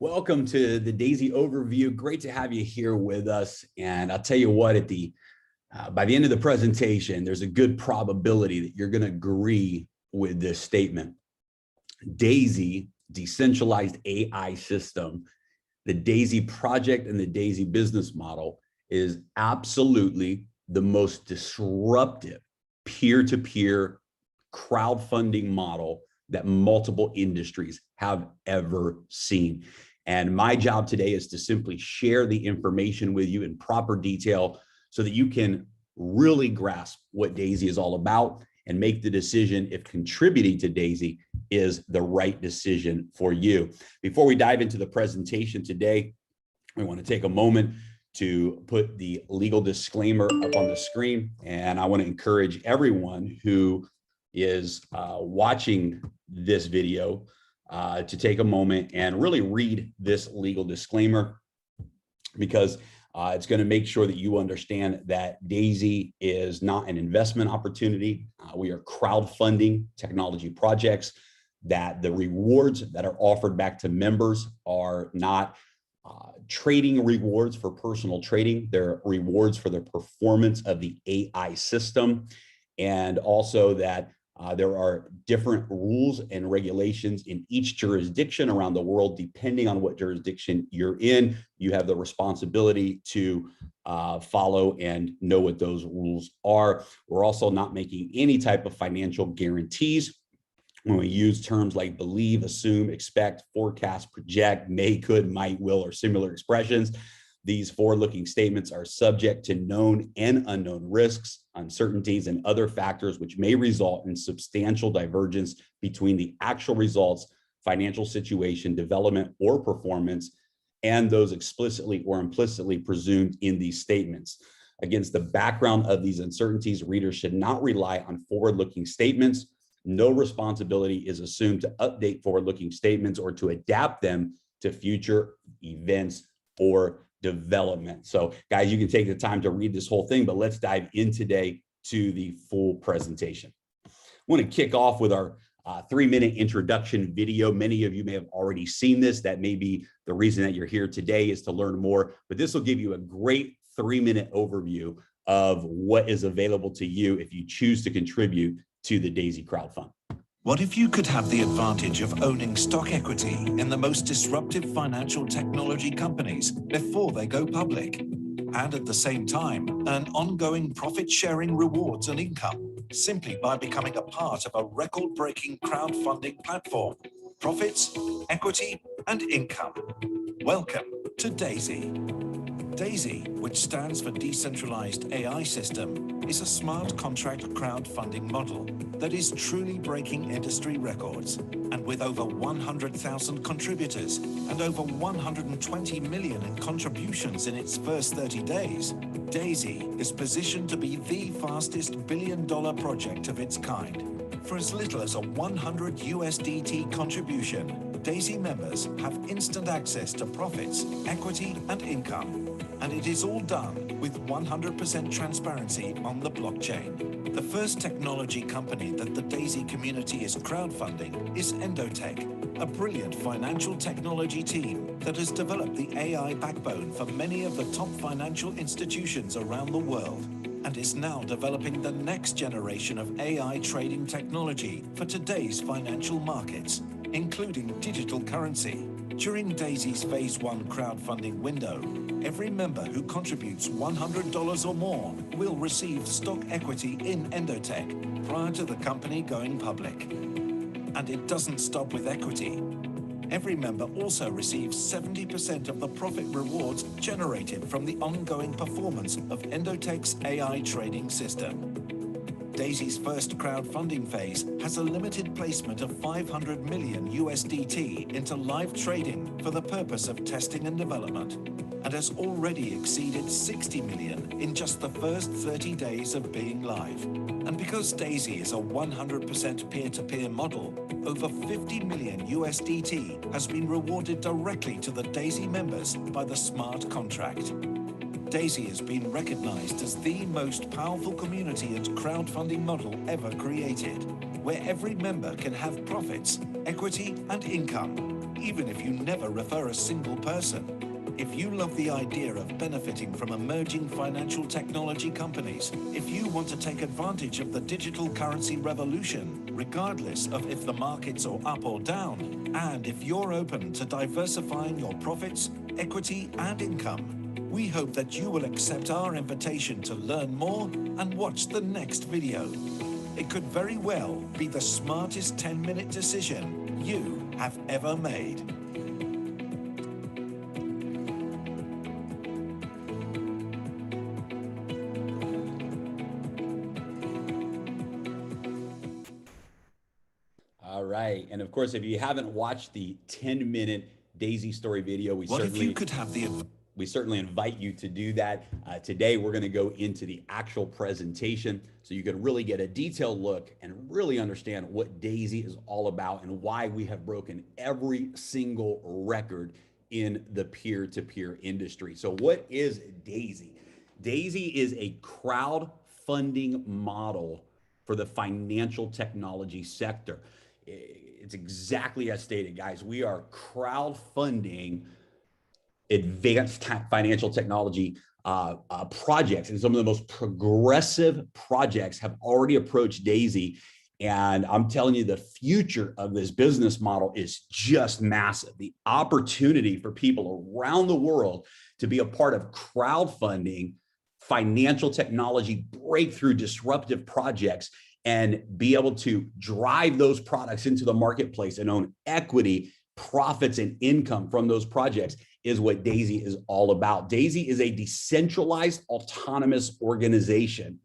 Welcome to the DAISY overview. Great to have you here with us. And I'll tell you what, by the end of the presentation, there's a good probability that you're going to agree with this statement. DAISY, Decentralized AI System, the DAISY project and the DAISY business model is absolutely the most disruptive peer-to-peer crowdfunding model that multiple industries have ever seen. And my job today is to simply share the information with you in proper detail so that you can really grasp what DAISY is all about and make the decision if contributing to DAISY is the right decision for you. Before we dive into the presentation today, we want to take a moment to put the legal disclaimer up on the screen. And I want to encourage everyone who is watching this video to take a moment and really read this legal disclaimer, because it's going to make sure that you understand that DAISY is not an investment opportunity. We are crowdfunding technology projects, that the rewards that are offered back to members are not trading rewards for personal trading. They're rewards for the performance of the AI system, and also that there are different rules and regulations in each jurisdiction around the world. Depending on what jurisdiction you're in, you have the responsibility to follow and know what those rules are. We're also not making any type of financial guarantees when we use terms like believe, assume, expect, forecast, project, may, could, might, will, or similar expressions. These forward-looking statements are subject to known and unknown risks, uncertainties, and other factors which may result in substantial divergence between the actual results, financial situation, development, or performance, and those explicitly or implicitly presumed in these statements. Against the background of these uncertainties, readers should not rely on forward-looking statements. No responsibility is assumed to update forward-looking statements or to adapt them to future events or development. So guys, you can take the time to read this whole thing, but let's dive in today to the full presentation. I want to kick off with our 3-minute introduction video. Many of you may have already seen this. That may be the reason that you're here today, is to learn more, but this will give you a great 3-minute overview of what is available to you if you choose to contribute to the DAISY crowdfund. What if you could have the advantage of owning stock equity in the most disruptive financial technology companies before they go public, and at the same time earn ongoing profit-sharing rewards and income simply by becoming a part of a record-breaking crowdfunding platform? Profits, equity, and income. Welcome to DAISY. DAISY, which stands for Decentralized AI System, is a smart contract crowdfunding model that is truly breaking industry records. And with over 100,000 contributors and over 120 million in contributions in its first 30 days, DAISY is positioned to be the fastest billion-dollar project of its kind. For as little as a 100 USDT contribution, DAISY members have instant access to profits, equity, and income. And it is all done with 100% transparency on the blockchain. The first technology company that the DAISY community is crowdfunding is Endotech, a brilliant financial technology team that has developed the AI backbone for many of the top financial institutions around the world, and is now developing the next generation of AI trading technology for today's financial markets, including digital currency. During DAISY's Phase 1 crowdfunding window, every member who contributes $100 or more will receive stock equity in Endotech prior to the company going public. And it doesn't stop with equity. Every member also receives 70% of the profit rewards generated from the ongoing performance of Endotech's AI trading system. DAISY's first crowdfunding phase has a limited placement of 500 million USDT into live trading for the purpose of testing and development, and has already exceeded 60 million in just the first 30 days of being live. And because DAISY is a 100% peer-to-peer model, over 50 million USDT has been rewarded directly to the DAISY members by the smart contract. DAISY has been recognized as the most powerful community and crowdfunding model ever created. where every member can have profits, equity, and income, even if you never refer a single person. If you love the idea of benefiting from emerging financial technology companies, if you want to take advantage of the digital currency revolution, regardless of if the markets are up or down, and if you're open to diversifying your profits, equity, and income, we hope that you will accept our invitation to learn more and watch the next video. It could very well be the smartest 10-minute decision you have ever made. All right. And of course, if you haven't watched the 10-minute Daisy story video, we certainly invite you to do that. Today, we're going to go into the actual presentation so you can really get a detailed look and really understand what Daisy is all about and why we have broken every single record in the peer-to-peer industry. So what is Daisy? Daisy is a crowdfunding model for the financial technology sector. It's exactly as stated, guys. We are crowdfunding advanced financial technology projects, and some of the most progressive projects have already approached Daisy. And I'm telling you, the future of this business model is just massive. The opportunity for people around the world to be a part of crowdfunding financial technology breakthrough disruptive projects and be able to drive those products into the marketplace and own equity, profits, and income from those projects is what Daisy is all about. Daisy is a decentralized autonomous organization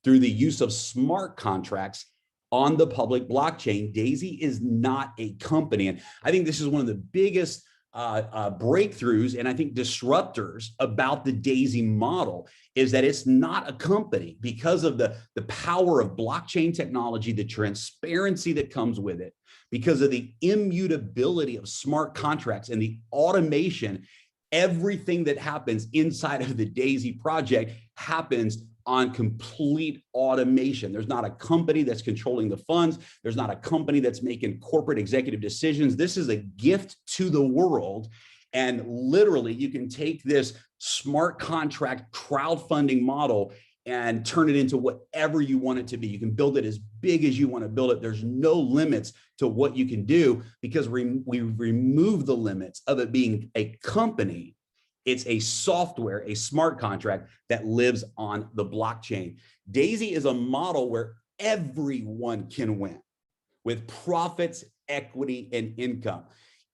through the use of smart contracts on the public blockchain. Daisy is not a company. And I think this is one of the biggest breakthroughs and I think disruptors about the Daisy model is that it's not a company because of the power of blockchain technology, the transparency that comes with it, because of the immutability of smart contracts and the automation. Everything that happens inside of the Daisy project happens on complete automation. There's not a company that's controlling the funds. There's not a company that's making corporate executive decisions. This is a gift to the world. And literally, you can take this smart contract crowdfunding model and turn it into whatever you want it to be. You can build it as big as you want to build it. There's no limits to what you can do because we remove the limits of it being a company. It's a software, a smart contract that lives on the blockchain. Daisy is a model where everyone can win with profits, equity, and income.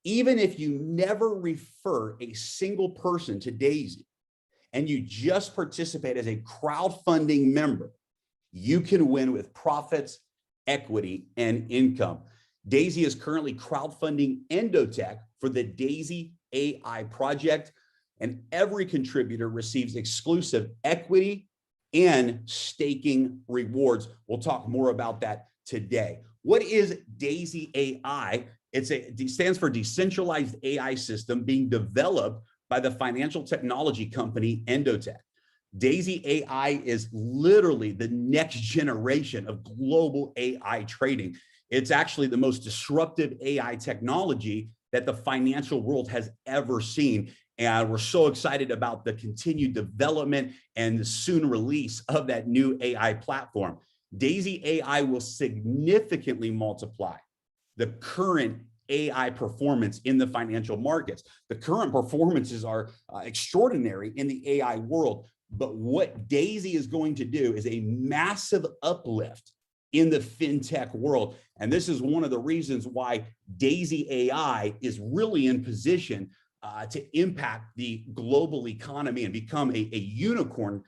Even if you never refer a single person to Daisy and you just participate as a crowdfunding member, you can win with profits, equity, and income. Daisy is currently crowdfunding Endotech for the Daisy AI project, and every contributor receives exclusive equity and staking rewards. We'll talk more about that today. What is Daisy AI? It stands for Decentralized AI System being developed by the financial technology company Endotech. Daisy AI is literally the next generation of global AI trading. It's actually the most disruptive AI technology that the financial world has ever seen. And we're so excited about the continued development and the soon release of that new AI platform. Daisy AI will significantly multiply the current AI performance in the financial markets. The current performances are extraordinary in the AI world, but what Daisy is going to do is a massive uplift in the fintech world. And this is one of the reasons why Daisy AI is really in position to impact the global economy and become a unicorn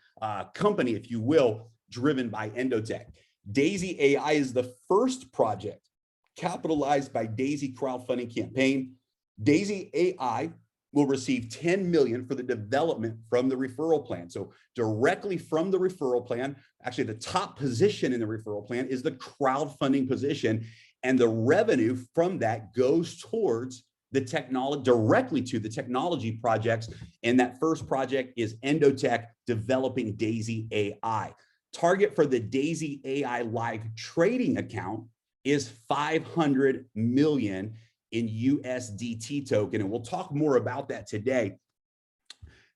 company, if you will, driven by Endotech. Daisy AI is the first project capitalized by Daisy crowdfunding campaign. Daisy AI will receive $10 million for the development from the referral plan. So directly from the referral plan, actually the top position in the referral plan is the crowdfunding position, and the revenue from that goes towards the technology, directly to the technology projects. And that first project is Endotech developing Daisy AI. Target for the Daisy AI live trading account is 500 million in USDT token. And we'll talk more about that today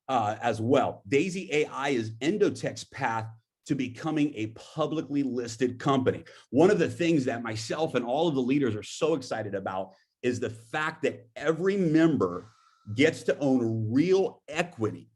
as well. D.AI.SY is Endotech's path to becoming a publicly listed company. One of the things that myself and all of the leaders are so excited about is the fact that every member gets to own real equity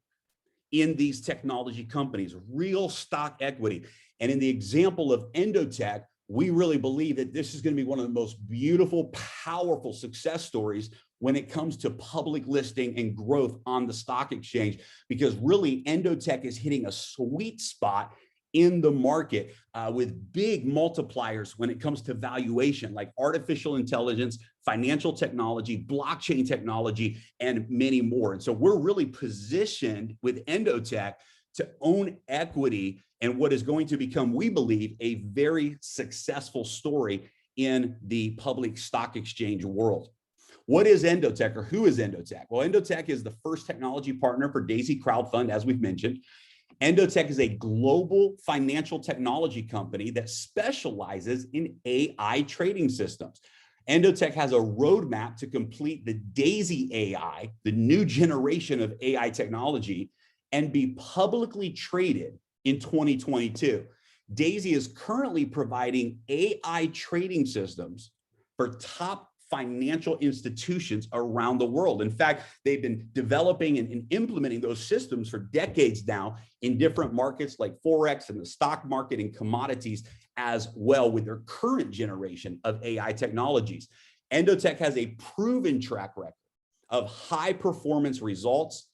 in these technology companies, real stock equity. And in the example of Endotech, we really believe that this is going to be one of the most beautiful, powerful success stories when it comes to public listing and growth on the stock exchange, because really Endotech is hitting a sweet spot in the market with big multipliers when it comes to valuation, like artificial intelligence, financial technology, blockchain technology, and many more. And so we're really positioned with Endotech to own equity in what is going to become, we believe, a very successful story in the public stock exchange world. What is Endotech, or who is Endotech? Well, Endotech is the first technology partner for D.AI.SY Crowdfund, as we've mentioned. Endotech is a global financial technology company that specializes in AI trading systems. Endotech has a roadmap to complete the D.AI.SY, the new generation of AI technology, and be publicly traded in 2022. D.AI.SY is currently providing AI trading systems for top financial institutions around the world. In fact, they've been developing and implementing those systems for decades now in different markets like Forex and the stock market and commodities as well, with their current generation of AI technologies. Endotech has a proven track record of high performance results,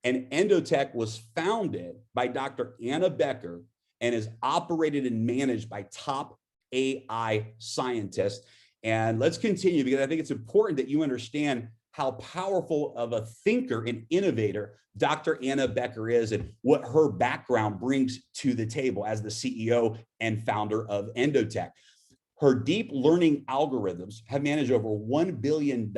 and Endotech was founded by Dr. Anna Becker and is operated and managed by top AI scientists. And let's continue, because I think it's important that you understand how powerful of a thinker and innovator Dr. Anna Becker is and what her background brings to the table as the CEO and founder of Endotech. Her deep learning algorithms have managed over $1 billion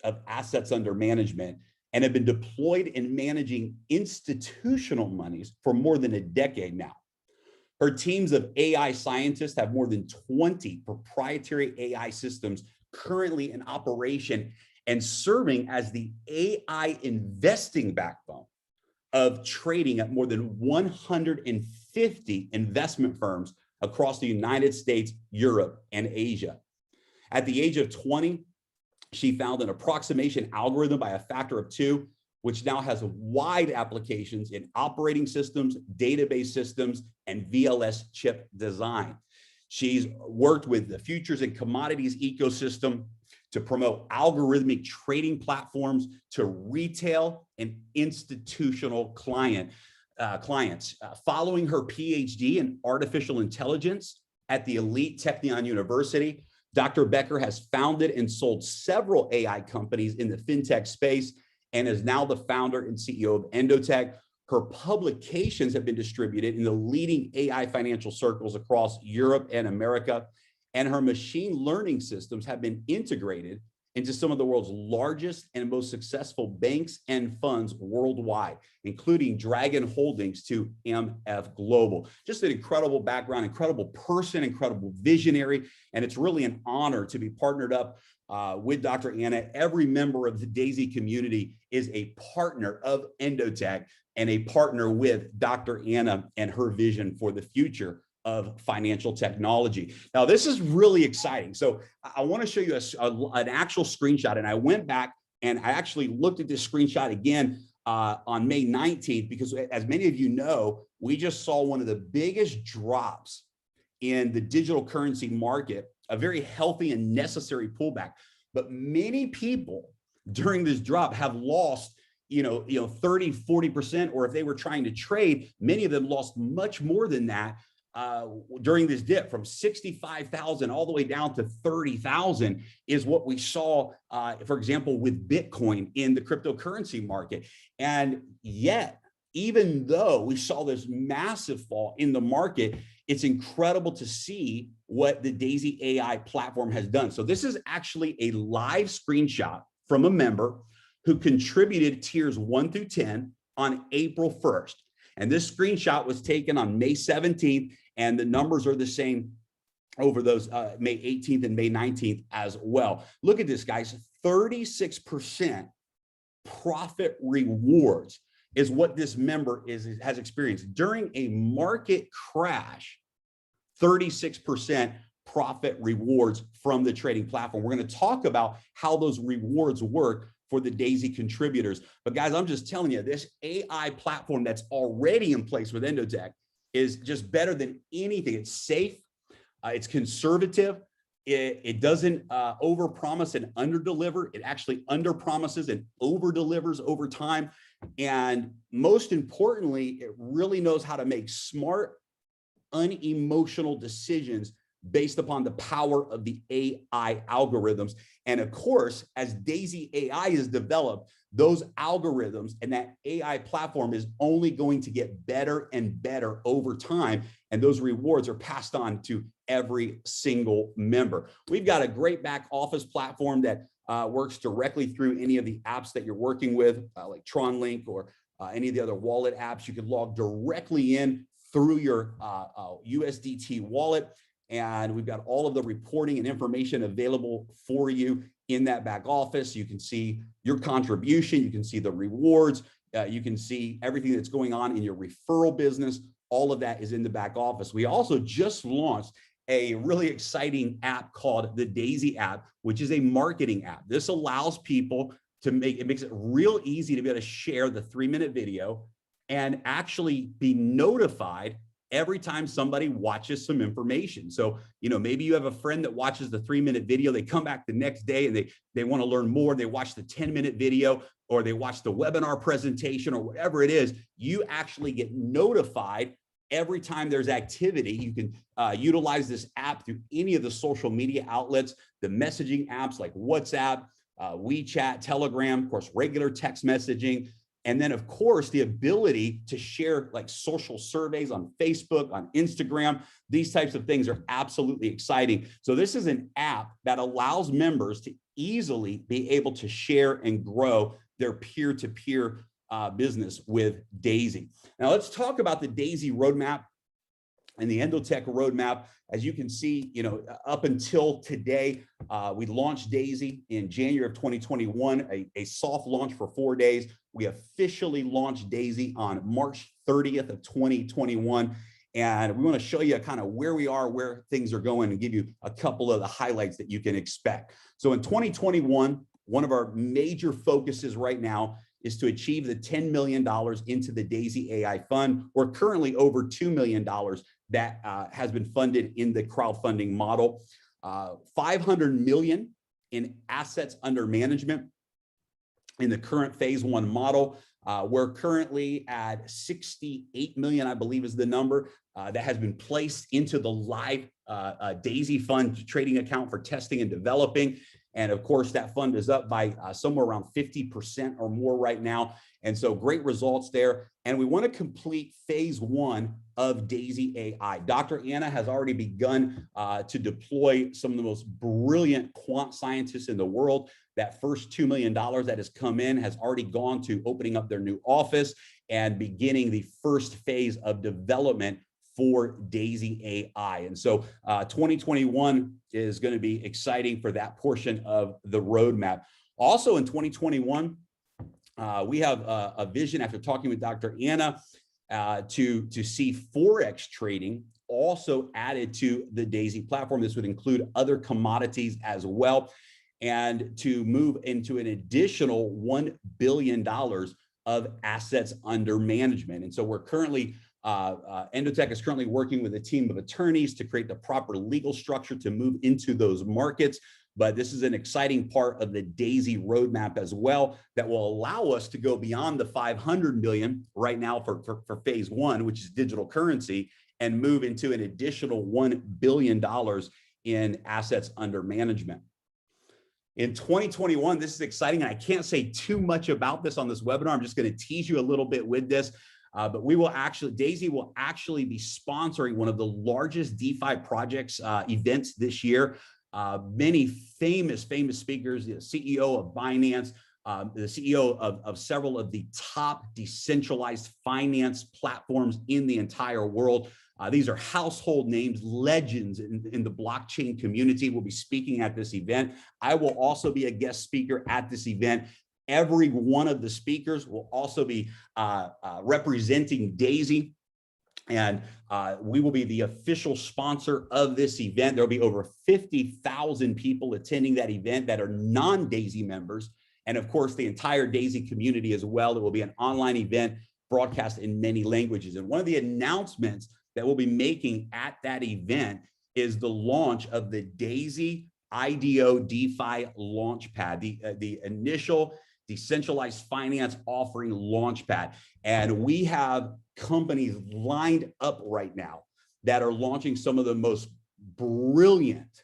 of assets under management and have been deployed in managing institutional monies for more than a decade now. Her teams of AI scientists have more than 20 proprietary AI systems currently in operation and serving as the AI investing backbone of trading at more than 150 investment firms across the United States, Europe, and Asia. At the age of 20, she found an approximation algorithm by a factor of 2, which now has wide applications in operating systems, database systems, and VLS chip design. She's worked with the futures and commodities ecosystem to promote algorithmic trading platforms to retail and institutional clients. Following her PhD in artificial intelligence at the elite Technion University, Dr. Becker has founded and sold several AI companies in the fintech space and is now the founder and CEO of Endotech. Her publications have been distributed in the leading AI financial circles across Europe and America, and her machine learning systems have been integrated into some of the world's largest and most successful banks and funds worldwide, including Dragon Holdings to MF Global. Just an incredible background, incredible person, incredible visionary, and it's really an honor to be partnered up with Dr. Anna. Every member of the D.AI.SY community is a partner of Endotech and a partner with Dr. Anna and her vision for the future of financial technology. Now, this is really exciting. So I want to show you an actual screenshot. And I went back and I actually looked at this screenshot again on May 19th, because as many of you know, we just saw one of the biggest drops in the digital currency market, a very healthy and necessary pullback. But many people during this drop have lost 30, 40%, or if they were trying to trade, many of them lost much more than that during this dip, from 65,000 all the way down to 30,000 is what we saw, for example, with Bitcoin in the cryptocurrency market. And yet, even though we saw this massive fall in the market, it's incredible to see what the D.AI.SY AI platform has done. So this is actually a live screenshot from a member who contributed tiers 1 through 10 on April 1st. And this screenshot was taken on May 17th, and the numbers are the same over those May 18th and May 19th as well. Look at this, guys, 36% profit rewards is what this member has experienced during a market crash. 36% profit rewards from the trading platform. We're going to talk about how those rewards work for the Daisy contributors. But guys, I'm just telling you, this AI platform that's already in place with Endotech is just better than anything. It's safe, it's conservative, it doesn't overpromise and underdeliver. It actually underpromises and overdelivers over time. And most importantly, it really knows how to make smart, unemotional decisions based upon the power of the AI algorithms. And of course, as Daisy AI is developed, those algorithms and that AI platform is only going to get better and better over time. And those rewards are passed on to every single member. We've got a great back office platform that works directly through any of the apps that you're working with, like TronLink or any of the other wallet apps. You can log directly in through your USDT wallet. And we've got all of the reporting and information available for you in that back office. You can see your contribution, you can see the rewards, you can see everything that's going on in your referral business. All of that is in the back office. We also just launched a really exciting app called the Daisy app, which is a marketing app. This allows people to makes it real easy to be able to share the 3-minute video and actually be notified every time somebody watches some information. So, maybe you have a friend that watches the 3-minute video, they come back the next day and they want to learn more. They watch the 10-minute video, or they watch the webinar presentation, or whatever it is. You actually get notified every time there's activity. You can utilize this app through any of the social media outlets, the messaging apps like WhatsApp, WeChat, Telegram, of course, regular text messaging. And then, of course, the ability to share like social surveys on Facebook, on Instagram. These types of things are absolutely exciting. So this is an app that allows members to easily be able to share and grow their peer-to-peer business with Daisy. Now, let's talk about the Daisy roadmap and the Endotech roadmap. As you can see, up until today, we launched Daisy in January of 2021, a soft launch for 4 days. We officially launched Daisy on March 30th of 2021. And we want to show you kind of where we are, where things are going, and give you a couple of the highlights that you can expect. So in 2021, one of our major focuses right now is to achieve the $10 million into the Daisy AI fund. We're currently over $2 million that has been funded in the crowdfunding model. 500 million in assets under management in the current phase 1 model. We're currently at 68 million, I believe is the number, that has been placed into the live Daisy fund trading account for testing and developing. And of course, that fund is up by somewhere around 50% or more right now. And so great results there. And we want to complete phase 1 of Daisy AI. Dr. Anna has already begun to deploy some of the most brilliant quant scientists in the world. That first $2 million that has come in has already gone to opening up their new office and beginning the first phase of development for Daisy AI. And so 2021 is going to be exciting for that portion of the roadmap. Also in 2021, we have a vision, after talking with Dr. Anna, to see Forex trading also added to the Daisy platform. This would include other commodities as well, and to move into an additional $1 billion of assets under management. And so we're currently, Endotech is currently working with a team of attorneys to create the proper legal structure to move into those markets. But this is an exciting part of the Daisy roadmap as well that will allow us to go beyond the 500 million right now for phase 1, which is digital currency, and move into an additional $1 billion in assets under management. In 2021, this is exciting, and I can't say too much about this on this webinar. I'm just going to tease you a little bit with this. But we will actually, Daisy will actually be sponsoring one of the largest DeFi projects events this year. Many famous speakers, the CEO of Binance, the CEO of several of the top decentralized finance platforms in the entire world. These are household names, legends in the blockchain community will be speaking at this event. I will also be a guest speaker at this event. Every one of the speakers will also be representing DAISY. And we will be the official sponsor of this event. There'll be over 50,000 people attending that event that are non-DAISY members. And of course, the entire DAISY community as well. It will be an online event broadcast in many languages. And one of the announcements that we'll be making at that event is the launch of the DAISY IDO DeFi Launchpad, the initial decentralized finance offering launchpad. And we have companies lined up right now that are launching some of the most brilliant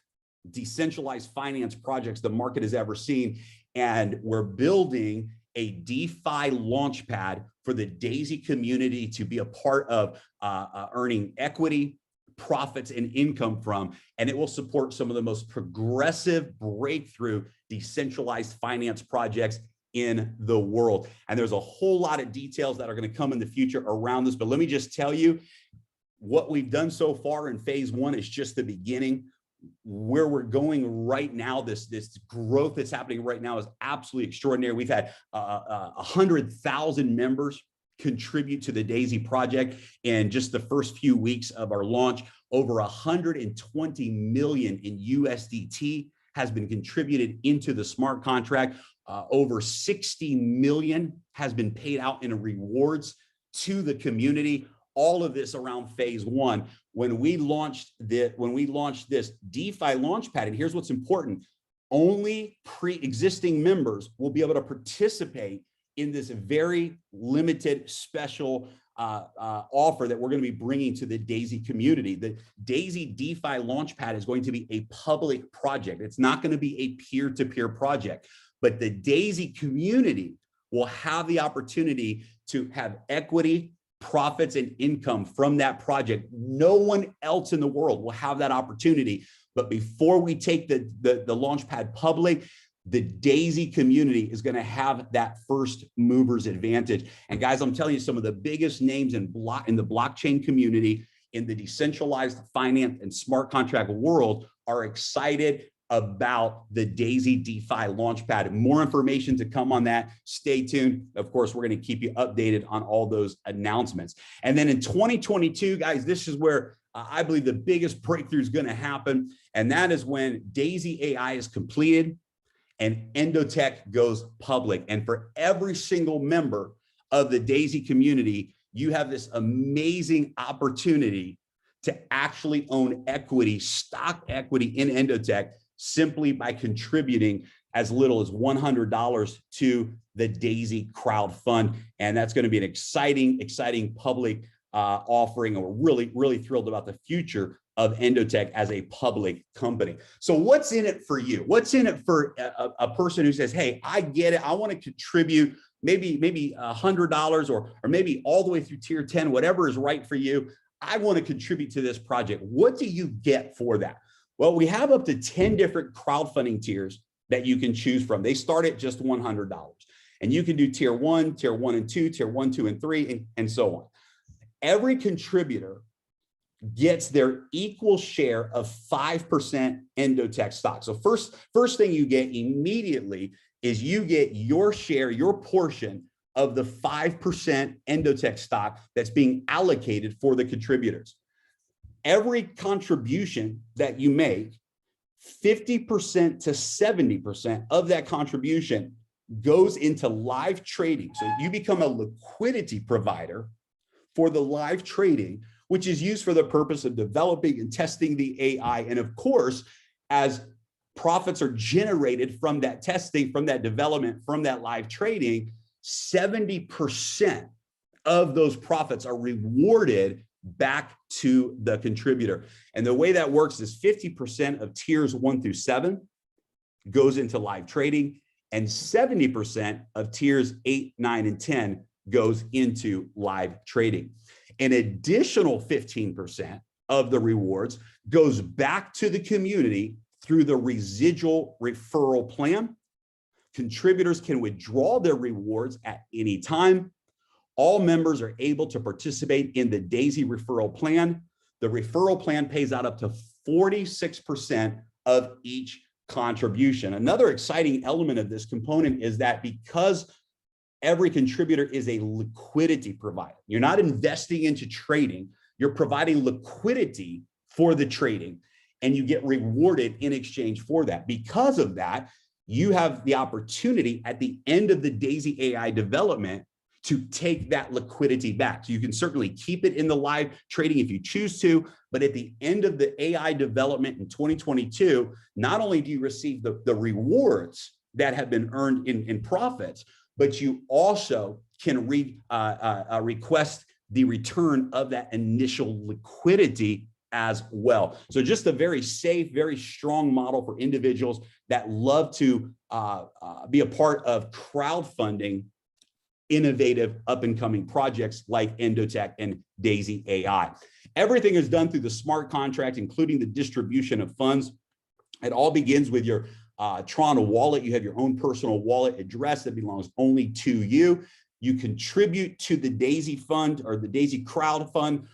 decentralized finance projects the market has ever seen. And we're building a DeFi launchpad for the DAISY community to be a part of earning equity, profits, and income from. And it will support some of the most progressive breakthrough decentralized finance projects in the world. And there's a whole lot of details that are going to come in the future around this. But let me just tell you, what we've done so far in phase one is just the beginning. Where we're going right now, this growth that's happening right now is absolutely extraordinary. We've had 100,000 members contribute to the DAISY project in just the first few weeks of our launch. Over 120 million in USDT has been contributed into the smart contract. Over 60 million has been paid out in rewards to the community. All of this around phase one. When we launched this DeFi launchpad, and here's what's important: only pre-existing members will be able to participate in this very limited special offer that we're going to be bringing to the DAISY community. The DAISY DeFi Launchpad is going to be a public project. It's not going to be a peer-to-peer project, but the DAISY community will have the opportunity to have equity, profits, and income from that project. No one else in the world will have that opportunity. But before we take the Launchpad public, the DAISY community is going to have that first movers advantage. And guys, I'm telling you, some of the biggest names in the blockchain community, in the decentralized finance and smart contract world, are excited about the DAISY DeFi Launchpad. More information to come on that. Stay tuned. Of course, we're going to keep you updated on all those announcements. And then in 2022, guys, this is where I believe the biggest breakthrough is going to happen. And that is when DAISY AI is completed and Endotech goes public. And for every single member of the DAISY community, you have this amazing opportunity to actually own equity, stock equity in Endotech, simply by contributing as little as $100 to the DAISY crowd fund. And that's going to be an exciting public offering. And we're really thrilled about the future of Endotech as a public company. So what's in it for you? What's in it for a person who says, hey, I get it, I want to contribute maybe $100 or maybe all the way through tier 10, whatever is right for you. I want to contribute to this project. What do you get for that? Well, we have up to 10 different crowdfunding tiers that you can choose from. They start at just $100. And you can do tier 1 and 2, tier 1, 2, and 3, and so on. Every contributor gets their equal share of 5% Endotech stock. So first thing you get immediately is you get your share, your portion of the 5% Endotech stock that's being allocated for the contributors. Every contribution that you make, 50% to 70% of that contribution goes into live trading. So you become a liquidity provider for the live trading, which is used for the purpose of developing and testing the AI. And of course, as profits are generated from that testing, from that development, from that live trading, 70% of those profits are rewarded back to the contributor. And the way that works is 50% of tiers 1 through 7 goes into live trading, and 70% of tiers 8, 9, and 10 goes into live trading. An additional 15% of the rewards goes back to the community through the residual referral plan. Contributors can withdraw their rewards at any time. All members are able to participate in the DAISY referral plan. The referral plan pays out up to 46% of each contribution. Another exciting element of this component is that because every contributor is a liquidity provider, you're not investing into trading, you're providing liquidity for the trading, and you get rewarded in exchange for that. Because of that, you have the opportunity at the end of the DAISY AI development to take that liquidity back. So you can certainly keep it in the live trading if you choose to, but at the end of the AI development in 2022, not only do you receive the rewards that have been earned in profits, but you also can request the return of that initial liquidity as well. So just a very safe, very strong model for individuals that love to be a part of crowdfunding innovative up-and-coming projects like Endotech and DAISY AI. Everything is done through the smart contract, including the distribution of funds. It all begins with your Tron wallet. You have your own personal wallet address that belongs only to you. You contribute to the DAISY fund or the DAISY crowd fund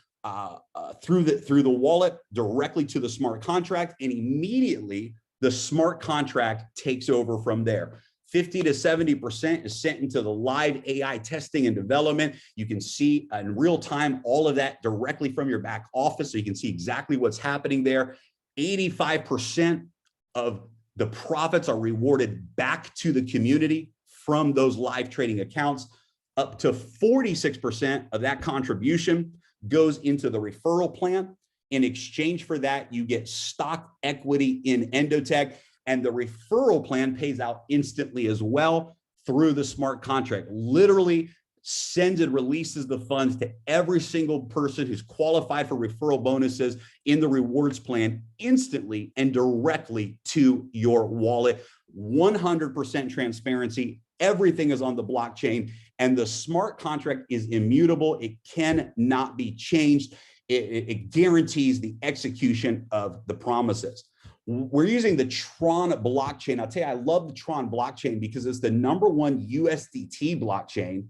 through the wallet directly to the smart contract, and immediately the smart contract takes over from there. 50 to 70% is sent into the live AI testing and development. You can see in real time all of that directly from your back office, so you can see exactly what's happening there. 85% of the profits are rewarded back to the community from those live trading accounts. Up to 46% of that contribution goes into the referral plan. In exchange for that, you get stock equity in Endotech, and the referral plan pays out instantly as well through the smart contract. Literally sends and releases the funds to every single person who's qualified for referral bonuses in the rewards plan instantly and directly to your wallet. 100% transparency. Everything is on the blockchain, and the smart contract is immutable. It cannot be changed. It guarantees the execution of the promises. We're using the Tron blockchain. I'll tell you, I love the Tron blockchain because it's the #1 USDT blockchain,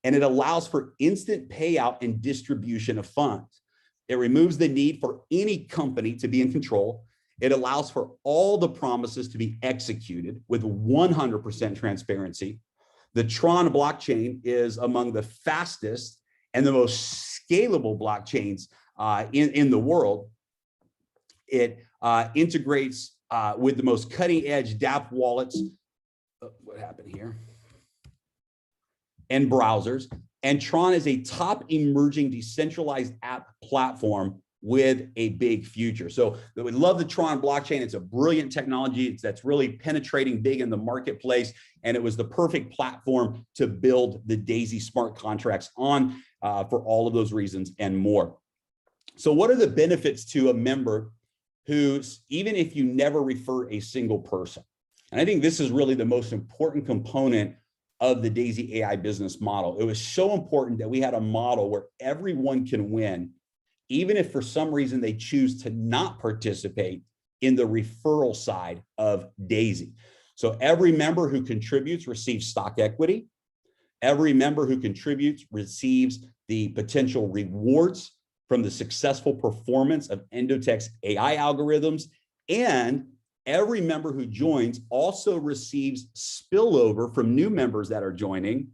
and it allows for instant payout and distribution of funds. It removes the need for any company to be in control. It allows for all the promises to be executed with 100% transparency. The Tron blockchain is among the fastest and the most scalable blockchains in the world. It integrates with the most cutting edge dApp wallets. What happened here? And browsers. And Tron is a top emerging decentralized app platform with a big future. So we love the Tron blockchain. It's a brilliant technology that's really penetrating big in the marketplace. And it was the perfect platform to build the DAISY smart contracts on for all of those reasons and more. So what are the benefits to a member who's, even if you never refer a single person? And I think this is really the most important component of the DAISY AI business model. It was so important that we had a model where everyone can win, even if for some reason they choose to not participate in the referral side of DAISY. So every member who contributes receives stock equity. Every member who contributes receives the potential rewards from the successful performance of Endotech's AI algorithms. And every member who joins also receives spillover from new members that are joining.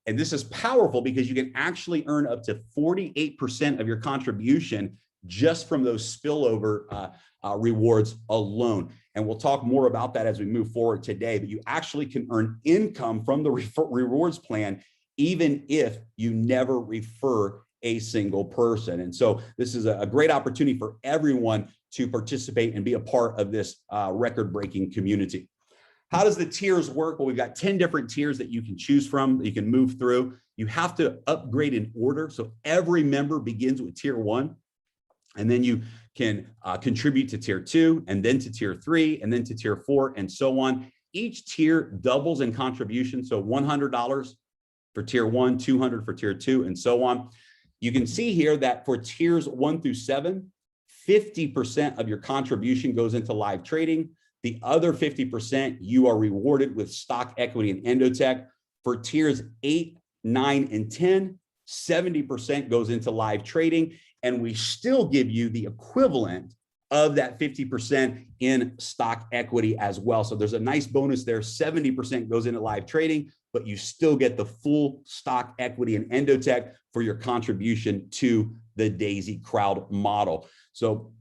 And this is powerful because you can actually earn up to 48% of your contribution just from those spillover rewards alone. And we'll talk more about that as we move forward today, but you actually can earn income from the rewards plan, even if you never refer a single person. And so this is a great opportunity for everyone to participate and be a part of this record-breaking community. How does the tiers work? Well, we've got 10 different tiers that you can choose from, that you can move through. You have to upgrade in order. So every member begins with tier 1, and then you can contribute to tier 2, and then to tier 3, and then to tier 4, and so on. Each tier doubles in contribution. So $100 for tier 1, $200 for tier 2, and so on. You can see here that for tiers 1 through 7, 50% of your contribution goes into live trading. The other 50%, you are rewarded with stock equity in Endotech. For tiers 8, 9, and 10, 70% goes into live trading, and we still give you the equivalent of that 50% in stock equity as well. So there's a nice bonus there. 70% goes into live trading, but you still get the full stock equity in Endotech for your contribution to the DAISY crowd model. So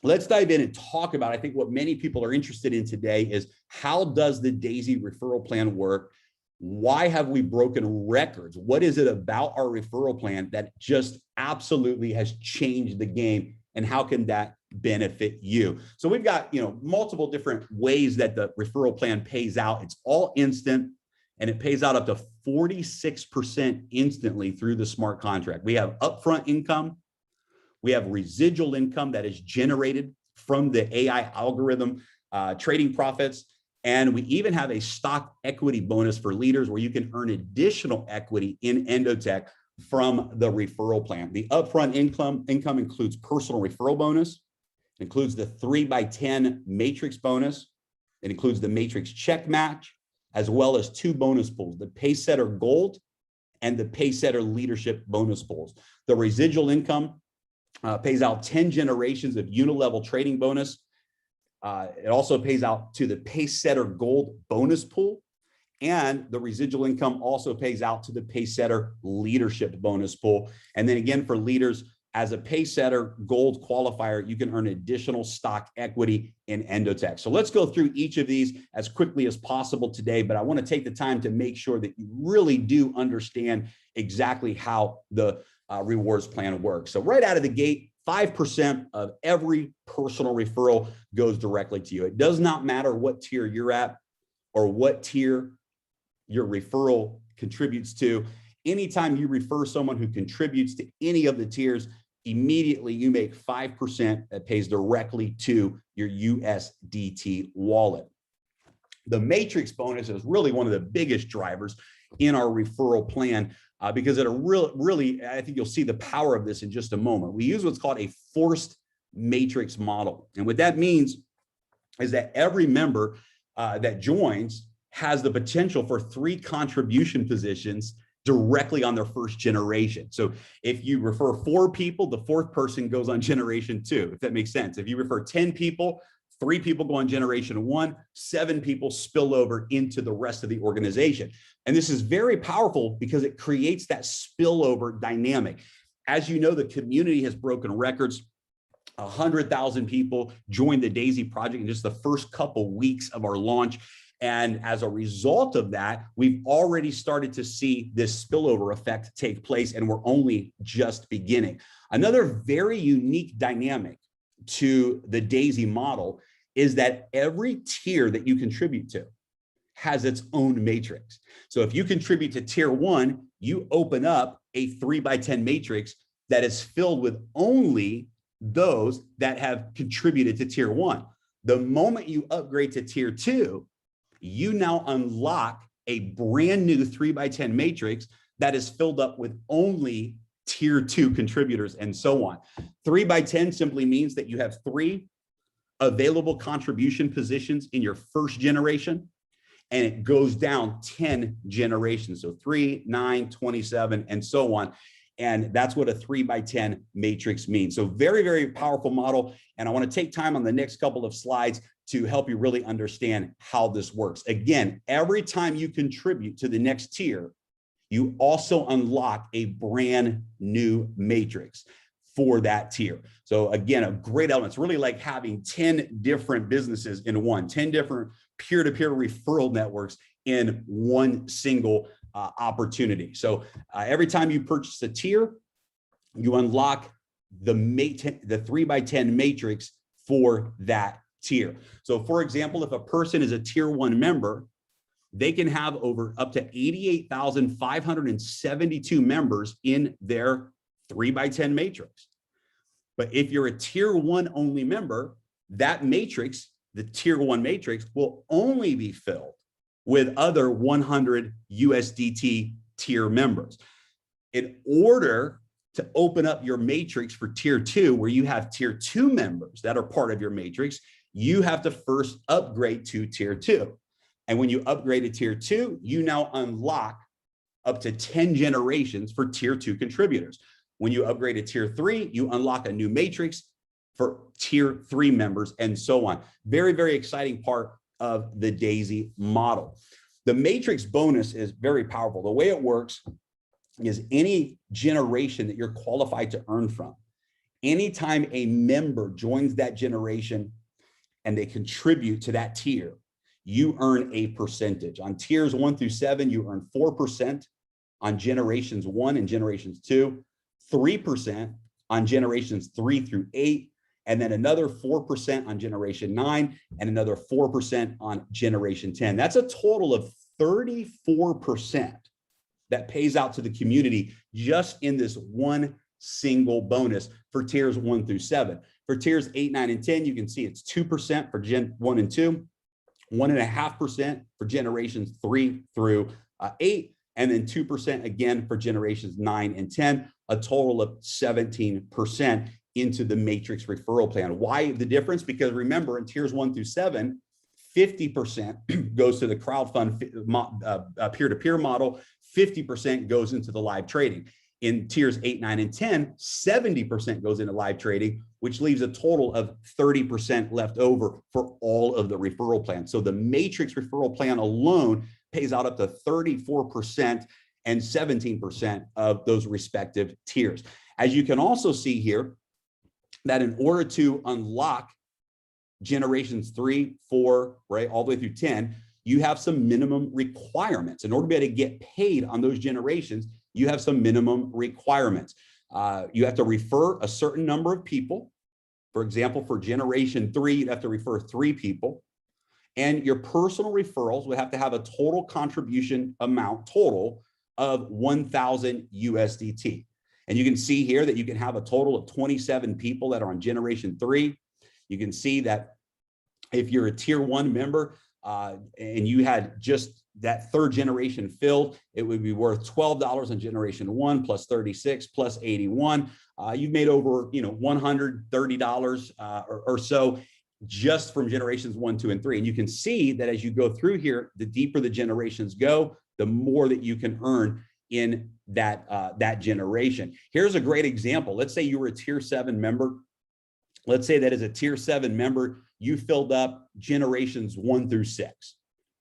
let's dive in and talk about, I think what many people are interested in today is, how does the DAISY referral plan work? Why have we broken records? What is it about our referral plan that just absolutely has changed the game, and how can that benefit you? So we've got, multiple different ways that the referral plan pays out. It's all instant, and it pays out up to 46% instantly through the smart contract. We have upfront income. We have residual income that is generated from the AI algorithm trading profits. And we even have a stock equity bonus for leaders where you can earn additional equity in Endotech from the referral plan. The upfront income includes personal referral bonus, includes the 3x10 matrix bonus. It includes the matrix check match, as well as 2 bonus pools, the Paysetter Gold and the Paysetter Leadership bonus pools. The residual income pays out 10 generations of unilevel trading bonus. It also pays out to the Paysetter Gold bonus pool, and the residual income also pays out to the Paysetter Leadership bonus pool. And then again, for leaders, as a Paysetter Gold qualifier, you can earn additional stock equity in Endotech. So let's go through each of these as quickly as possible today, but I want to take the time to make sure that you really do understand exactly how the rewards plan works. So right out of the gate, 5% of every personal referral goes directly to you. It does not matter what tier you're at or what tier your referral contributes to. Anytime you refer someone who contributes to any of the tiers, immediately you make 5% that pays directly to your USDT wallet. The matrix bonus is really one of the biggest drivers in our referral plan because it really, I think you'll see the power of this in just a moment. We use what's called a forced matrix model. And what that means is that every member that joins has the potential for 3 contribution positions directly on their first generation. So if you refer 4 people, the 4th person goes on generation 2, if that makes sense. If you refer 10 people, 3 people go on generation 1, 7 people spill over into the rest of the organization. And this is very powerful because it creates that spillover dynamic. As you know, the community has broken records. 100,000 people joined the DAISY project in just the first couple weeks of our launch. And as a result of that, we've already started to see this spillover effect take place, and we're only just beginning. Another very unique dynamic to the DAISY model is that every tier that you contribute to has its own matrix. So if you contribute to tier 1, you open up a 3x10 matrix that is filled with only those that have contributed to tier 1. The moment you upgrade to tier 2, you now unlock a brand new 3x10 matrix that is filled up with only tier 2 contributors, and so on. 3x10 simply means that you have 3 available contribution positions in your first generation, and it goes down 10 generations. So 3, 9, 27, and so on. And that's what a 3x10 matrix means. So very, very powerful model. And I want to take time on the next couple of slides to help you really understand how this works. Again, every time you contribute to the next tier, you also unlock a brand new matrix for that tier. So again, a great element. It's really like having 10 different businesses in one, 10 different peer-to-peer referral networks in one single opportunity. So every time you purchase a tier, you unlock the 3x10 matrix for that tier. So for example, if a person is a tier 1 member, they can have up to 88,572 members in their 3x10 matrix. But if you're a tier 1 only member, that matrix, the tier 1 matrix, will only be filled with other 100 USDT tier members. In order to open up your matrix for tier 2, where you have tier 2 members that are part of your matrix, you have to first upgrade to tier 2. And when you upgrade to tier 2, you now unlock up to 10 generations for tier 2 contributors. When you upgrade to tier 3, you unlock a new matrix for tier 3 members, and so on. Very, very exciting part of the DAISY model. The matrix bonus is very powerful. The way it works is any generation that you're qualified to earn from, anytime a member joins that generation and they contribute to that tier, you earn a percentage. On tiers 1 through 7, you earn 4%. On generations 1 and generations 2, 3% on generations 3 through 8, and then another 4% on generation 9, and another 4% on generation 10. That's a total of 34% that pays out to the community just in this one single bonus for tiers 1 through 7. For tiers 8, 9, and 10, you can see it's 2% for Gen 1 and 2, 1.5% for generations 3 through 8, and then 2% again for generations 9 and 10, a total of 17% into the matrix referral plan. Why the difference? Because remember, in tiers 1 through 7, 50% goes to the crowdfund peer-to-peer model, 50% goes into the live trading. In tiers 8, 9, and 10, 70% goes into live trading, which leaves a total of 30% left over for all of the referral plans. So the matrix referral plan alone pays out up to 34% and 17% of those respective tiers. As you can also see here, that in order to unlock generations 3, 4, right, all the way through 10, you have some minimum requirements. In order to be able to get paid on those generations, you have some minimum requirements. You have to refer a certain number of people. For example, for generation 3, you'd have to refer 3 people. And your personal referrals would have to have a total contribution amount total of 1,000 USDT. And you can see here that you can have a total of 27 people that are on generation 3. You can see that if you're a tier 1 member and you had just that 3rd generation filled, it would be worth $12 on generation 1 plus 36 plus 81. You've made over $130 or so just from generations 1, 2, and 3. And you can see that as you go through here, the deeper the generations go, the more that you can earn in that generation. Here's a great example. Let's say you were a tier 7 member. Let's say that as a tier 7 member, you filled up generations 1 through 6,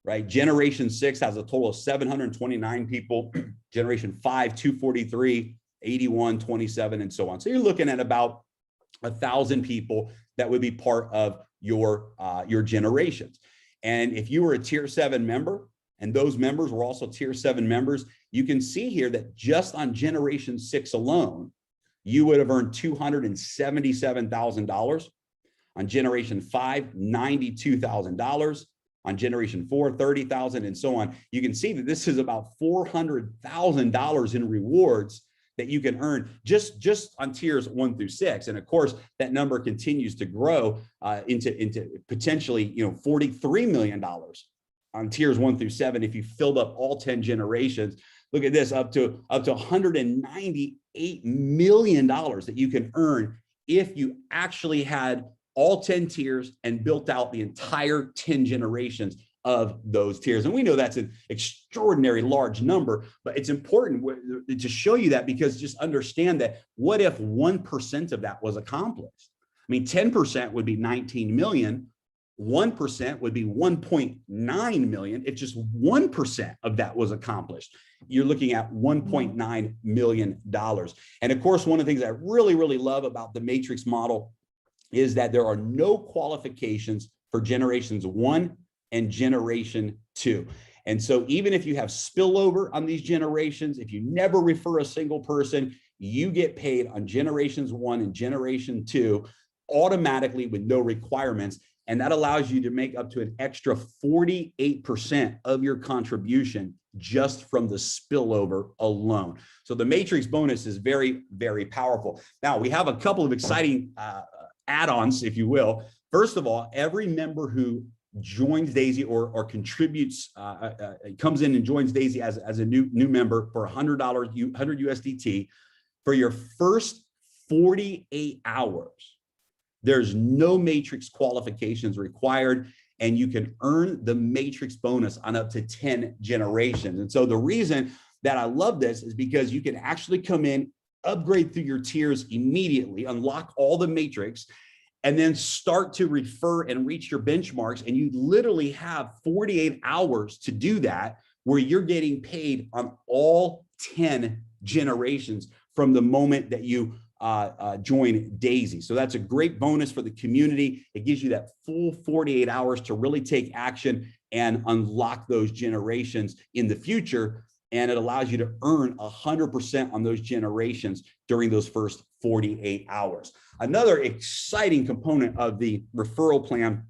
right? Generation 6 has a total of 729 people, generation 5, 243, 81, 27, and so on. So you're looking at about 1,000 people that would be part of your generations. And if you were a tier 7 member, and those members were also tier 7 members, you can see here that just on generation 6 alone, you would have earned $277,000. On generation 5, $92,000. On generation 4, $30,000, and so on. You can see that this is about $400,000 in rewards that you can earn just on tiers 1 through 6. And of course, that number continues to grow into potentially $43 million on tiers 1 through 7 if you filled up all 10 generations. Look at this, up to $198 million that you can earn if you actually had all 10 tiers and built out the entire 10 generations of those tiers. And we know that's an extraordinary large number, but it's important to show you that, because just understand that what if 1% of that was accomplished? I mean, 10% would be 19 million. 1% would be 1.9 million. If just 1% of that was accomplished, you're looking at $1.9 million. And of course, one of the things I really, really love about the matrix model is that there are no qualifications for generations 1 and generation 2. And so even if you have spillover on these generations, if you never refer a single person, you get paid on generations 1 and generation 2 automatically with no requirements. And that allows you to make up to an extra 48% of your contribution just from the spillover alone. So the matrix bonus is very, very powerful. Now we have a couple of exciting add-ons, if you will. First of all, every member who joins DAISY or contributes, comes in and joins DAISY as a new member for $100 USDT for your first 48 hours. There's no matrix qualifications required, and you can earn the matrix bonus on up to 10 generations. And so the reason that I love this is because you can actually come in, upgrade through your tiers immediately, unlock all the matrix, and then start to refer and reach your benchmarks. And you literally have 48 hours to do that, where you're getting paid on all 10 generations from the moment that you join DAISY. So that's a great bonus for the community. It gives you that full 48 hours to really take action and unlock those generations in the future. And it allows you to earn 100% on those generations during those first 48 hours. Another exciting component of the referral plan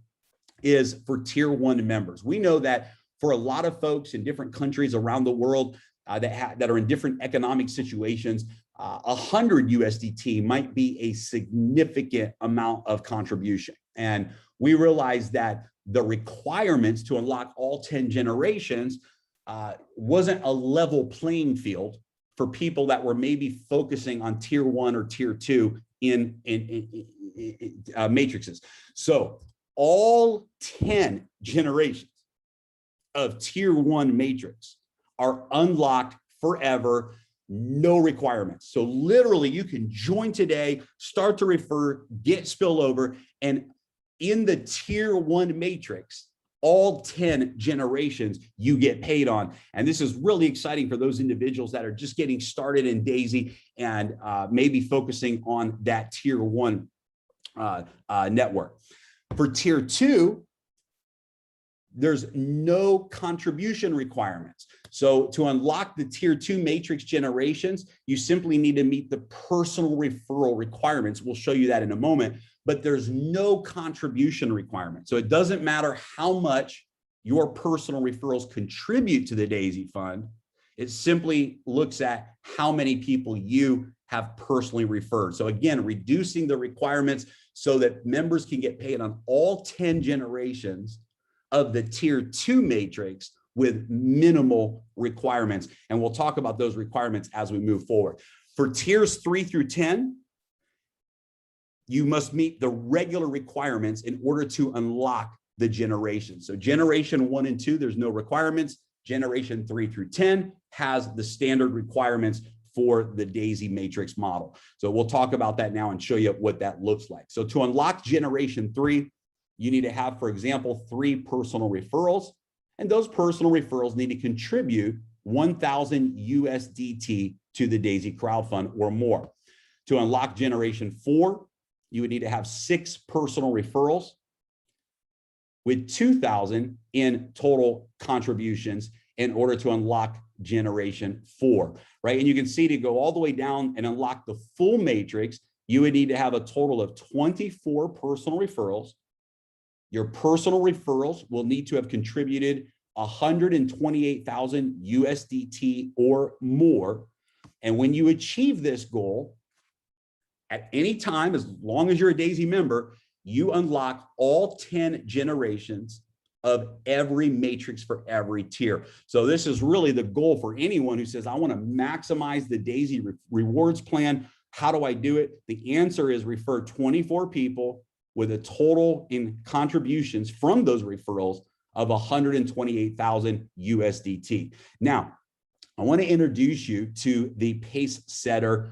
is for tier 1 members. We know that for a lot of folks in different countries around the world that are in different economic situations, 100 USDT might be a significant amount of contribution. And we realize that the requirements to unlock all 10 generations wasn't a level playing field for people that were maybe focusing on tier 1 or tier 2 in matrices. So all 10 generations of tier 1 matrix are unlocked forever, no requirements. So literally you can join today, start to refer, get spillover, and in the tier 1 matrix, all 10 generations you get paid on. And this is really exciting for those individuals that are just getting started in DAISY and maybe focusing on that tier 1 network. For tier 2, there's no contribution requirements. So to unlock the tier 2 matrix generations, you simply need to meet the personal referral requirements. We'll show you that in a moment, but there's no contribution requirement. So it doesn't matter how much your personal referrals contribute to the DAISY fund. It simply looks at how many people you have personally referred. So again, reducing the requirements so that members can get paid on all 10 generations of the tier 2 matrix with minimal requirements. And we'll talk about those requirements as we move forward. For tiers 3 through 10, you must meet the regular requirements in order to unlock the generation. So generation 1 and 2, there's no requirements. Generation 3 through 10 has the standard requirements for the DAISY matrix model. So we'll talk about that now and show you what that looks like. So to unlock generation 3, you need to have, for example, 3 personal referrals, and those personal referrals need to contribute 1,000 USDT to the DAISY crowdfund or more. To unlock generation 4, you would need to have 6 personal referrals with 2,000 in total contributions in order to unlock generation 4, right? And you can see to go all the way down and unlock the full matrix, you would need to have a total of 24 personal referrals. Your personal referrals will need to have contributed 128,000 USDT or more. And when you achieve this goal, at any time, as long as you're a DAISY member, you unlock all 10 generations of every matrix for every tier. So this is really the goal for anyone who says, I want to maximize the DAISY rewards plan. How do I do it? The answer is refer 24 people with a total in contributions from those referrals of 128,000 USDT. Now, I want to introduce you to the Pace Setter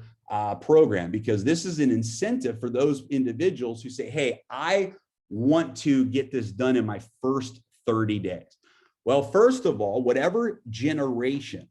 program, because this is an incentive for those individuals who say, hey, I want to get this done in my first 30 days. Well, first of all, whatever generation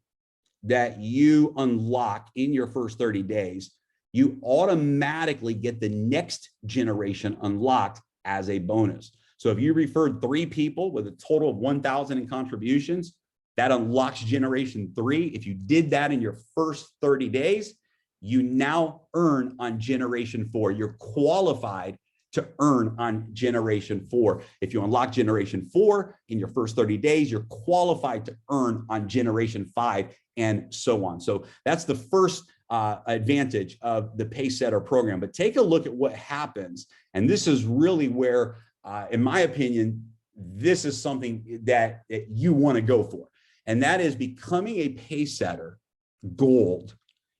that you unlock in your first 30 days, you automatically get the next generation unlocked as a bonus. So if you referred 3 people with a total of 1,000 in contributions, that unlocks generation 3. If you did that in your first 30 days, you now earn on generation 4. You're qualified to earn on generation 4. If you unlock generation 4 in your first 30 days, you're qualified to earn on generation 5 and so on. So that's the first advantage of the Pace Setter program. But take a look at what happens. And this is really where, in my opinion, this is something that you want to go for. And that is becoming a Pace Setter Gold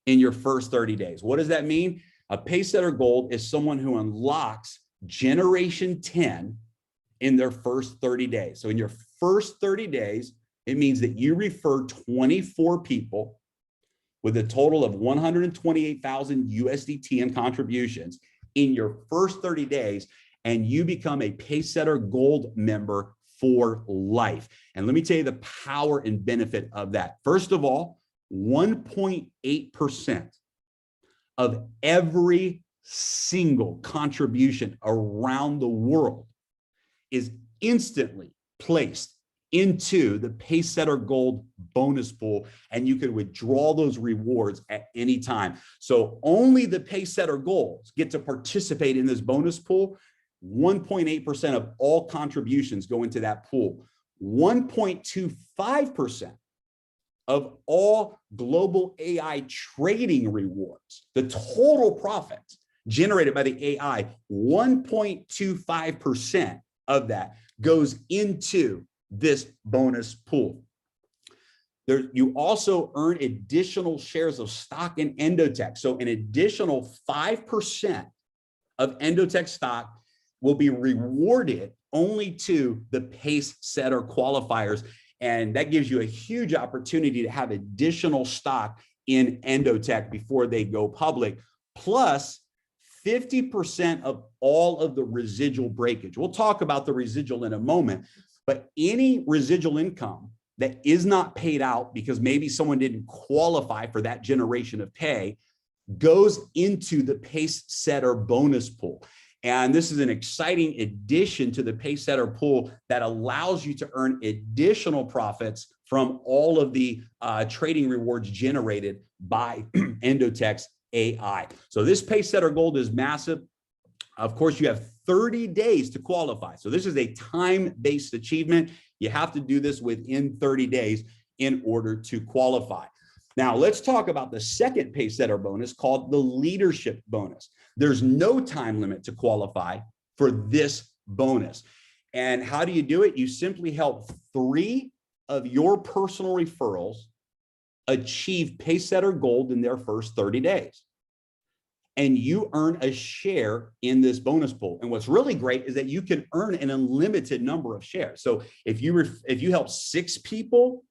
in your first 30 days. What does that mean? A Pace Setter Gold is someone who unlocks generation 10 in their first 30 days. So in your first 30 days, It means that you refer 24 people with a total of 128,000 USDT in contributions in your first 30 days, and you become a Pacesetter Gold member for life. And let me tell you the power and benefit of that. First of all, 1.8% of every single contribution around the world is instantly placed into the Pacesetter Gold bonus pool, and you can withdraw those rewards at any time. So only the Pacesetter Golds get to participate in this bonus pool. 1.8% of all contributions go into that pool. 1.25% of all global AI trading rewards, the total profits generated by the AI, 1.25% of that goes into this bonus pool. You also earn additional shares of stock in Endotech. So an additional 5% of Endotech stock will be rewarded only to the Pacesetter qualifiers. And that gives you a huge opportunity to have additional stock in Endotech before they go public, plus 50% of all of the residual breakage. We'll talk about the residual in a moment, but any residual income that is not paid out because maybe someone didn't qualify for that generation of pay goes into the Pacesetter bonus pool. And this is an exciting addition to the Pacesetter pool that allows you to earn additional profits from all of the trading rewards generated by Endotech's AI. So this Pacesetter Gold is massive. Of course, you have 30 days to qualify. So this is a time-based achievement. You have to do this within 30 days in order to qualify. Now, let's talk about the second Pacesetter bonus called the leadership bonus. There's no time limit to qualify for this bonus. And how do you do it? You simply help 3 of your personal referrals achieve Pacesetter Gold in their first 30 days. And you earn a share in this bonus pool. And what's really great is that you can earn an unlimited number of shares. So if you help 6 people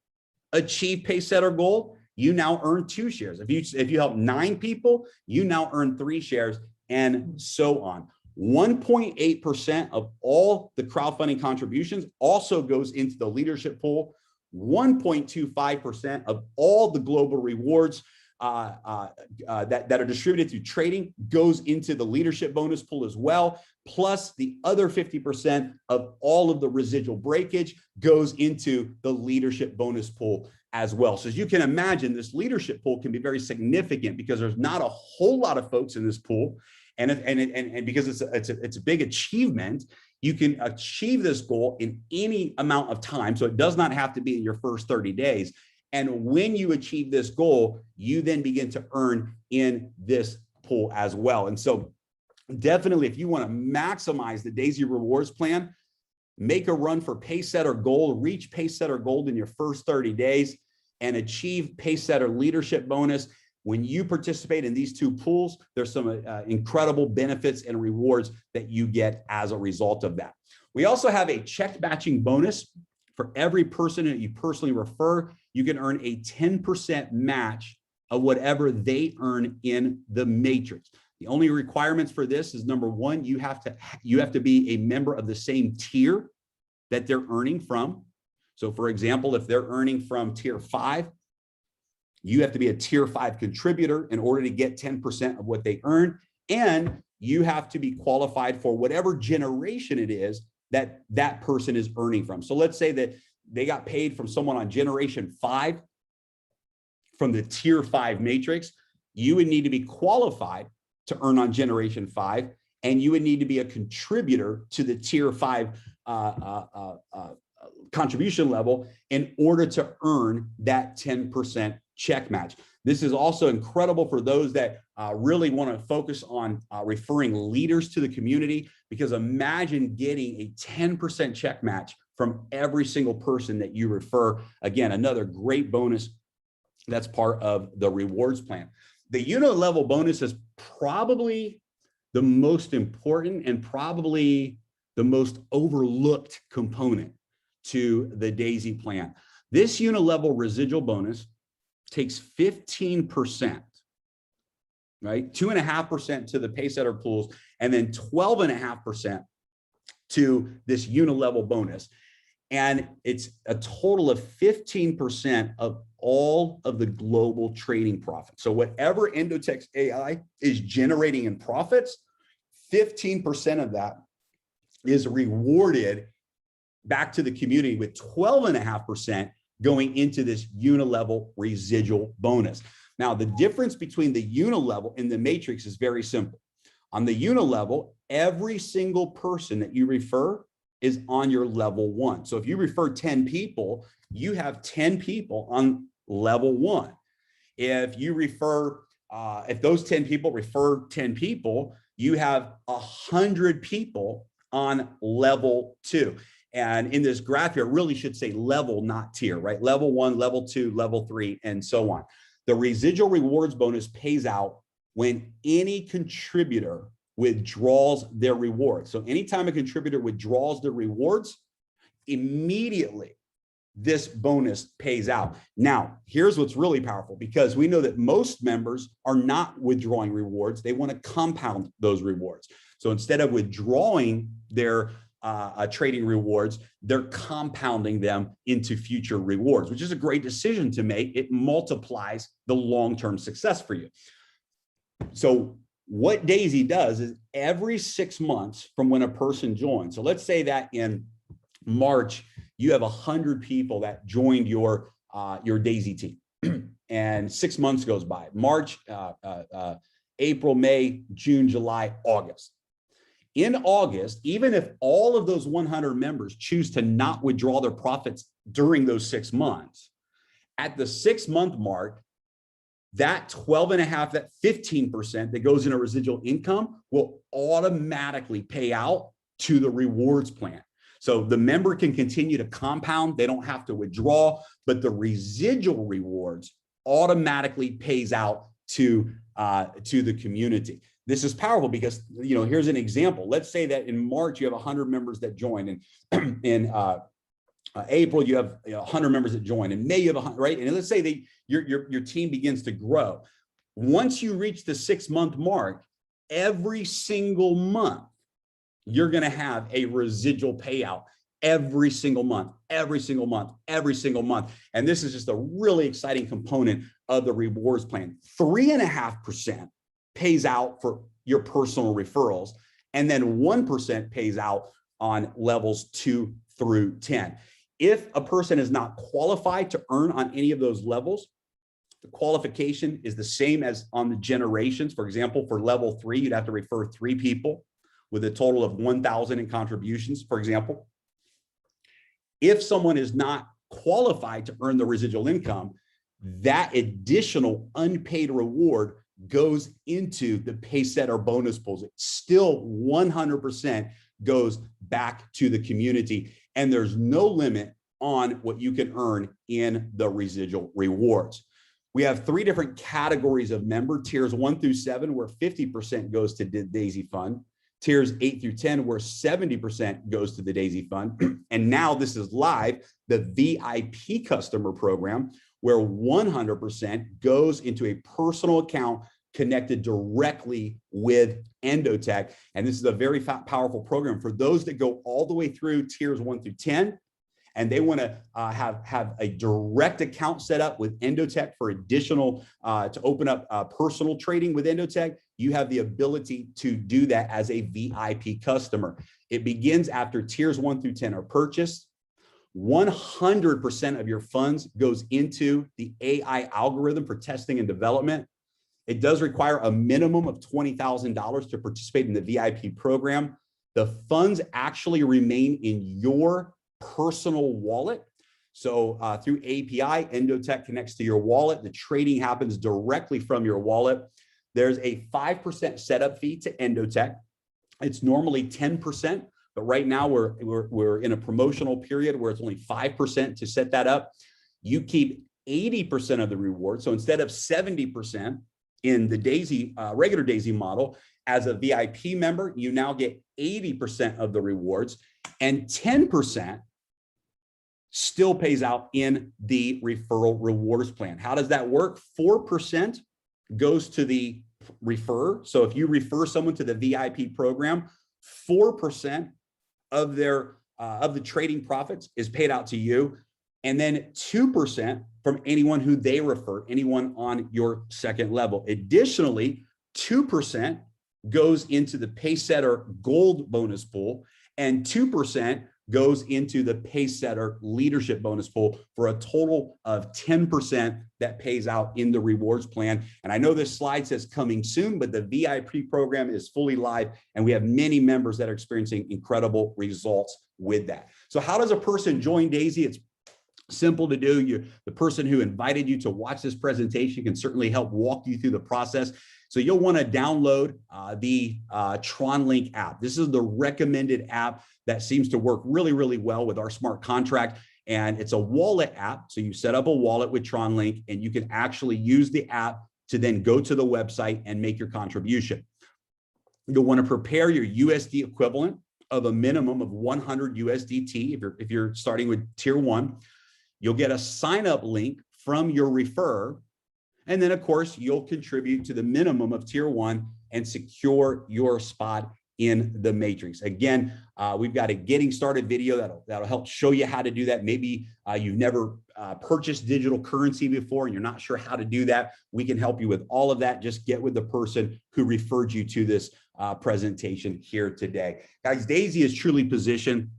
achieve Pacesetter Gold, you now earn 2 shares. If you help 9 people, you now earn 3 shares, and so on. 1.8% of all the crowdfunding contributions also goes into the leadership pool. 1.25% of all the global rewards that are distributed through trading goes into the leadership bonus pool as well. Plus the other 50% of all of the residual breakage goes into the leadership bonus pool as well. So as you can imagine, this leadership pool can be very significant because there's not a whole lot of folks in this pool. And because it's a big achievement, you can achieve this goal in any amount of time. So it does not have to be in your first 30 days. And when you achieve this goal, you then begin to earn in this pool as well. And so definitely, if you want to maximize the DAISY rewards plan, make a run for Pacesetter Gold, reach Pacesetter Gold in your first 30 days and achieve Pacesetter leadership bonus. When you participate in these 2 pools, there's some incredible benefits and rewards that you get as a result of that. We also have a check matching bonus. For every person that you personally refer, you can earn a 10% match of whatever they earn in the matrix. The only requirements for this is, number 1, you have to be a member of the same tier that they're earning from. So for example, if they're earning from tier 5, you have to be a tier 5 contributor in order to get 10% of what they earn. And you have to be qualified for whatever generation it is that that person is earning from. So let's say that they got paid from someone on generation 5 from the tier 5 matrix. You would need to be qualified to earn on generation 5, and you would need to be a contributor to the tier 5 contribution level in order to earn that 10% check match. This is also incredible for those that really want to focus on referring leaders to the community, because imagine getting a 10% check match from every single person that you refer. Again, another great bonus that's part of the rewards plan. The unit level bonus is probably the most important and probably the most overlooked component to the DAISY plan. This unilevel residual bonus takes 15%, right? 2.5% to the Paysetter pools, and then 12.5% to this unilevel bonus. And it's a total of 15% of all of the global trading profits. So whatever Endotech's AI is generating in profits, 15% of that is rewarded back to the community, with 12.5% going into this unilevel residual bonus. Now, the difference between the unilevel and the matrix is very simple. On the unilevel, every single person that you refer is on your level 1. So if you refer 10 people, you have 10 people on level 1. If you refer, if those 10 people refer 10 people, you have 100 people on level 2. And in this graph here, it really should say level, not tier, right? Level 1, level 2, level 3, and so on. The residual rewards bonus pays out when any contributor withdraws their rewards. So anytime a contributor withdraws their rewards, immediately this bonus pays out. Now, here's what's really powerful, because we know that most members are not withdrawing rewards. They want to compound those rewards. So instead of withdrawing their trading rewards, they're compounding them into future rewards, which is a great decision to make. It multiplies the long-term success for you. So what Daisy does is every 6 months from when a person joins. So let's say that in March, you have 100 people that joined your Daisy team, and 6 months goes by. March, April, May, June, July, August. In August, even if all of those 100 members choose to not withdraw their profits during those 6 months, at the 6-month mark, that 12.5, that 15% that goes into residual income will automatically pay out to the rewards plan. So the member can continue to compound. They don't have to withdraw, but the residual rewards automatically pays out to the community. This is powerful because, here's an example. Let's say that in March, you have 100 members that join, and in April, you have 100 members that join, in May, you have 100, right? And let's say your team begins to grow. Once you reach the 6-month mark, every single month, you're going to have a residual payout every single month, every single month, every single month. And this is just a really exciting component of the rewards plan. 3.5% pays out for your personal referrals, and then 1% pays out on levels 2 through 10. If a person is not qualified to earn on any of those levels, the qualification is the same as on the generations. For example, for level 3, you'd have to refer 3 people with a total of 1,000 in contributions, for example. If someone is not qualified to earn the residual income, that additional unpaid reward goes into the Paysetter bonus pools. It still 100% goes back to the community, and there's no limit on what you can earn in the residual rewards. We have 3 different categories of member: tiers 1 through 7, where 50% goes to the Daisy Fund; tiers 8 through 10, where 70% goes to the Daisy Fund. And now this is live, the VIP customer program, where 100% goes into a personal account connected directly with Endotech. And this is a very powerful program for those that go all the way through tiers 1 through 10, and they want to have a direct account set up with Endotech for additional, to open up personal trading with Endotech. You have the ability to do that as a VIP customer. It begins after tiers 1 through 10 are purchased. 100% of your funds goes into the AI algorithm for testing and development. It does require a minimum of $20,000 to participate in the VIP program. The funds actually remain in your personal wallet. So through API, Endotech connects to your wallet. The trading happens directly from your wallet. There's a 5% setup fee to Endotech. It's normally 10%, but right now we're in a promotional period where it's only 5% to set that up. You keep 80% of the reward. So instead of 70% in the Daisy regular Daisy model, as a VIP member, you now get 80% of the rewards, and 10% still pays out in the referral rewards plan. How does that work? 4% goes to the referrer. So if you refer someone to the VIP program, 4% of their of the trading profits is paid out to you. And then 2% from anyone who they refer, anyone on your second level. Additionally, 2% goes into the Paysetter Gold bonus pool, and 2% goes into the Paysetter Leadership bonus pool, for a total of 10% that pays out in the rewards plan. And I know this slide says coming soon, but the VIP program is fully live, and we have many members that are experiencing incredible results with that. So how does a person join DAISY? It's simple to do. The person who invited you to watch this presentation can certainly help walk you through the process. So you'll want to download the TronLink app. This is the recommended app that seems to work really, really well with our smart contract. And it's a wallet app. So you set up a wallet with TronLink, and you can actually use the app to then go to the website and make your contribution. You'll want to prepare your USD equivalent of a minimum of 100 USDT if you're starting with tier 1. You'll get a sign up link from your referrer. And then, of course, you'll contribute to the minimum of tier 1 and secure your spot in the matrix. Again, we've got a getting started video that'll help show you how to do that. Maybe you've never purchased digital currency before and you're not sure how to do that. We can help you with all of that. Just get with the person who referred you to this presentation here today. Guys, DAISY is truly positioned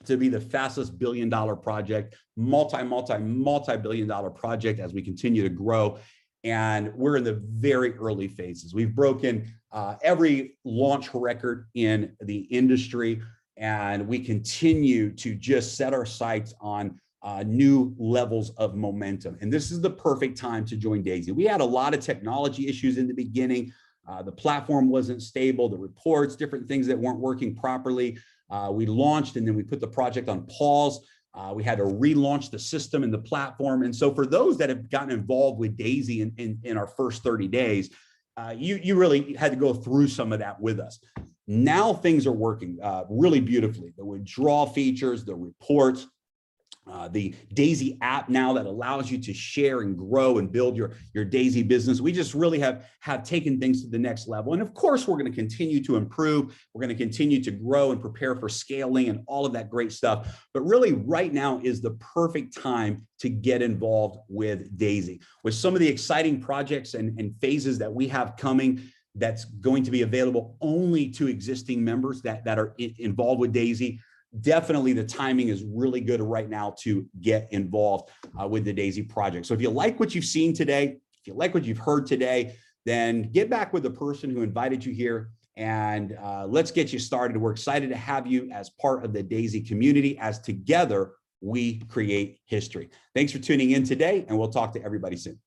to be the fastest billion-dollar project, multi-billion-dollar project as we continue to grow. And we're in the very early phases. We've broken every launch record in the industry, and we continue to just set our sights on new levels of momentum. And this is the perfect time to join DAISY. We had a lot of technology issues in the beginning. The platform wasn't stable, the reports, different things that weren't working properly. We launched and then we put the project on pause. We had to relaunch the system and the platform. And so for those that have gotten involved with DAISY in our first 30 days, you really had to go through some of that with us. Now things are working really beautifully. The withdrawal features, the reports, the DAISY app now that allows you to share and grow and build your DAISY business. We just really have taken things to the next level. And of course, we're going to continue to improve. We're going to continue to grow and prepare for scaling and all of that great stuff. But really right now is the perfect time to get involved with DAISY. With some of the exciting projects and phases that we have coming, that's going to be available only to existing members that are involved with DAISY. Definitely the timing is really good right now to get involved with the DAISY project. So if you like what you've seen today, if you like what you've heard today, then get back with the person who invited you here and let's get you started. We're excited to have you as part of the DAISY community, as together we create history. Thanks for tuning in today, and we'll talk to everybody soon.